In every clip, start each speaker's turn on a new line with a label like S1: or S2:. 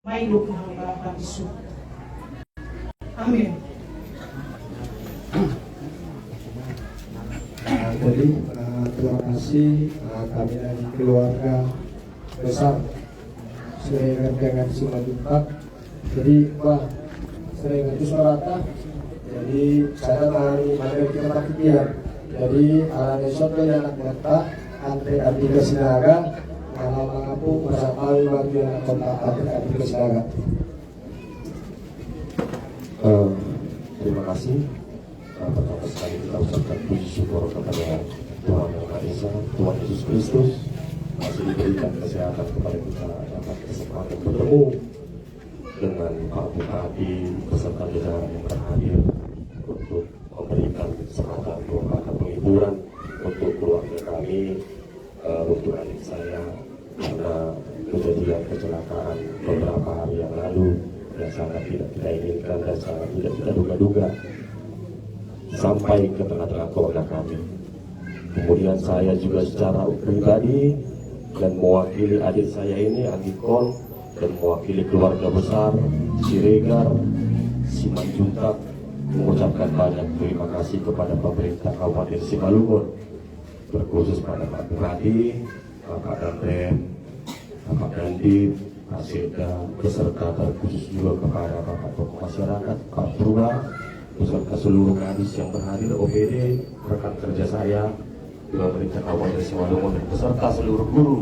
S1: may ng Bapa di surga. Amin.
S2: Jadi terima kasih kami dari keluarga besar Seringan dengan Simaluntak. Jadi Seringan itu Sorata. Jadi saya mengalami materi kita kipian. Jadi besok dari anak kota Andre Abdika Sinaga kalau mengaku bersama bagian kontak Andre Abdika Sinaga.
S3: Terima kasih. Pertama sekali kita ucapkan puji syukur kepada Tuhan Yang Maha Esa, Tuhan Yesus Kristus masih diberikan kesehatan kepada kita dapat kesempatan bertemu dengan Pak Bupati beserta jajaran yang berhadir untuk memberikan kesempatan atau penghiburan untuk keluarga kami, untuk adik saya karena kejadian kecelakaan beberapa hari yang lalu yang sangat tidak kita inginkan dan sangat tidak kita duga-duga sampai ke tengah-tengah keluarga kami. Kemudian saya juga secara pribadi dan mewakili adik saya ini Andikon dan mewakili keluarga besar Siregar, Simanjuntak mengucapkan banyak terima kasih kepada pemerintah Kabupaten Simalungun, terkhusus pada Pak Bupati, Bapak Danrem, Bapak Dandim, Pak Seda, beserta terkhusus juga kepada Bapak tokoh masyarakat, Pak Purba, beserta seluruh kadis yang berhadir, OPD, rekan kerja saya, pemerintah Kabupaten Simalungun, beserta seluruh guru,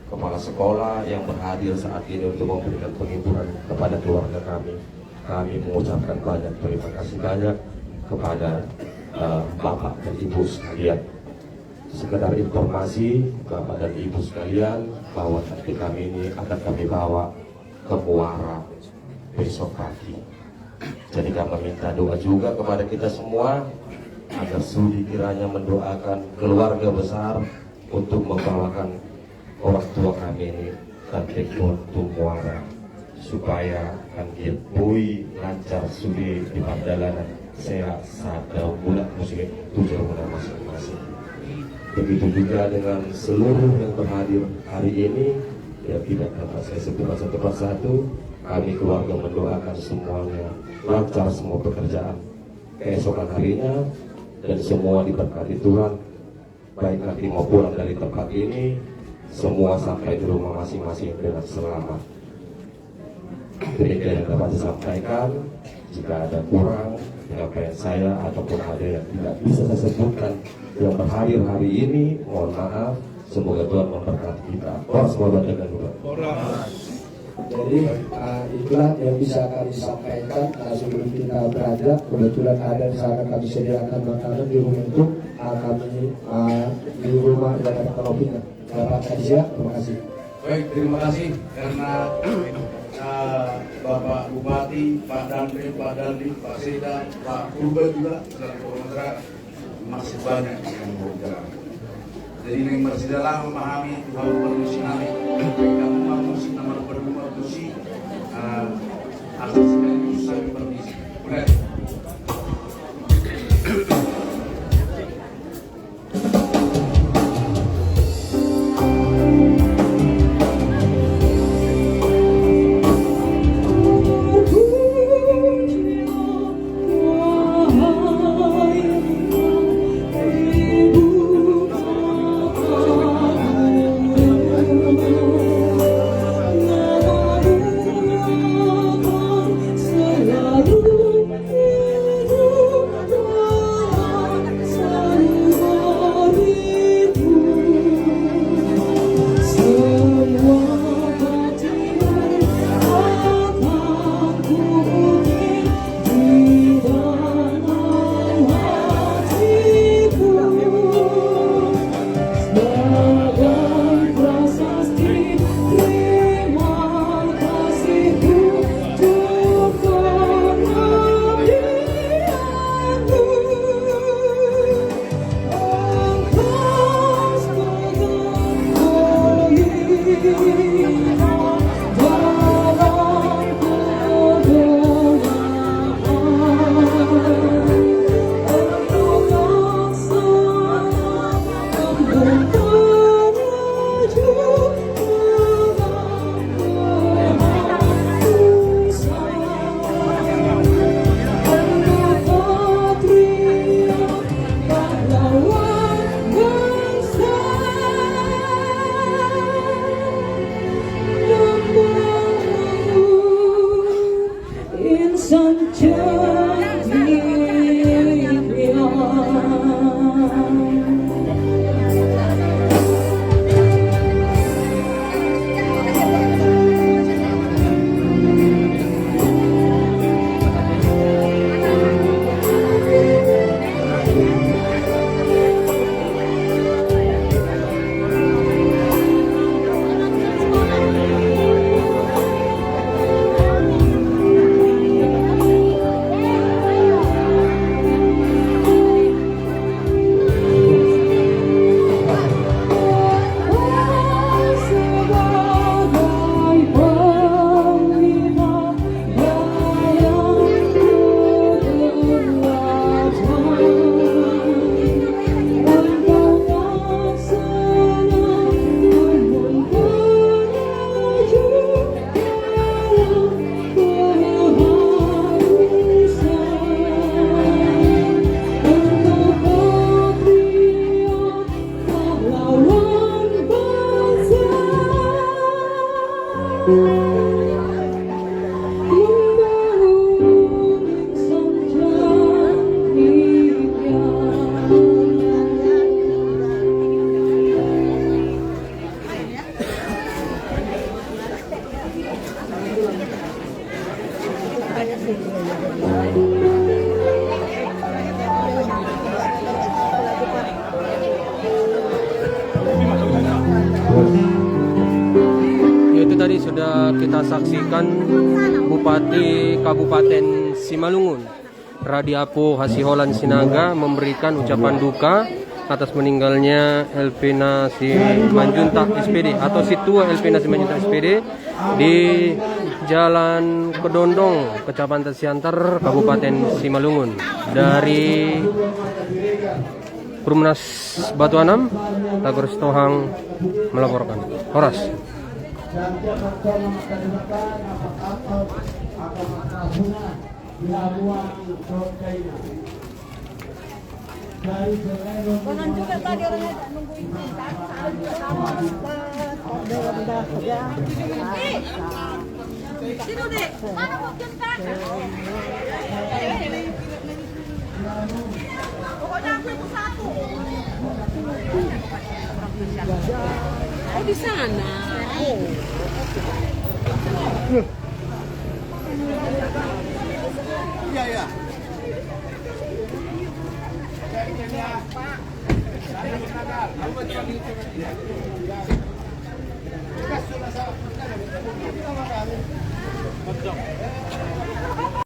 S3: kepala sekolah yang berhadir saat ini untuk memberikan penghiburan kepada keluarga kami. Kami mengucapkan banyak terima kasih banyak kepada Bapak dan Ibu sekalian. Sekedar informasi Bapak dan Ibu sekalian bahwa nanti kami ini akan kami bawa ke Muara besok pagi. Jadi kami minta doa juga kepada kita semua agar sudi kiranya mendoakan keluarga besar untuk membawakan orang tua kami ini dan rekor Muara supaya kanggil bui lancar sudi di pandalanan sehat sada bulan musik tujuh bulan masing-masing. Begitu juga dengan seluruh yang berhadir hari ini, ya tidak dapat saya sebutkan satu persatu. Kami keluarga mendoakan semuanya lancar semua pekerjaan keesokan harinya dan semua diberkati Tuhan, baik nanti mau pulang dari tempat ini semua sampai di rumah masing-masing dengan selamat. Demikian yang dapat disampaikan. Jika ada kurang penyampaian saya ataupun ada yang tidak bisa saya sebutkan yang berhadir hari ini, mohon maaf. Semoga Tuhan memberkati kita. Semoga dengan Tuhan.
S2: Jadi itulah yang bisa kami sampaikan sebelum kita beranjak. Kebetulan ada di sana kami sediakan makanan di rumah itu kami di rumah dan ada kopinya. Bapak Kadisya, terima kasih.
S4: Baik, terima kasih karena Bapak Bupati, Pak Dandim, Pak Dandim, Pak Seda, Pak Purba juga selaku komentar masih banyak yang berjalan. Jadi ini masih dalam memahami Tuhan bermusi nami, kamu mamusi nama berdua musi, asal sekali saya permisi. Boleh.
S5: Itu tadi sudah kita saksikan Bupati Kabupaten Simalungun Radiapo Hasiholan Sinaga memberikan ucapan duka atas meninggalnya Elvina Simanjuntak SPD atau Situa Elvina Simanjuntak SPD di Jalan Kedondong, Kecamatan Siantar, Kabupaten Simalungun. Dari Perumnas Batu Anam, Tagor Stohang melaporkan. Horas.
S1: Konon juga tadi orangnya nungguin kan, Sino deh? Mana mungkin kan? Pokoknya aku itu satu. Oh di sana. Iya ya. Pak.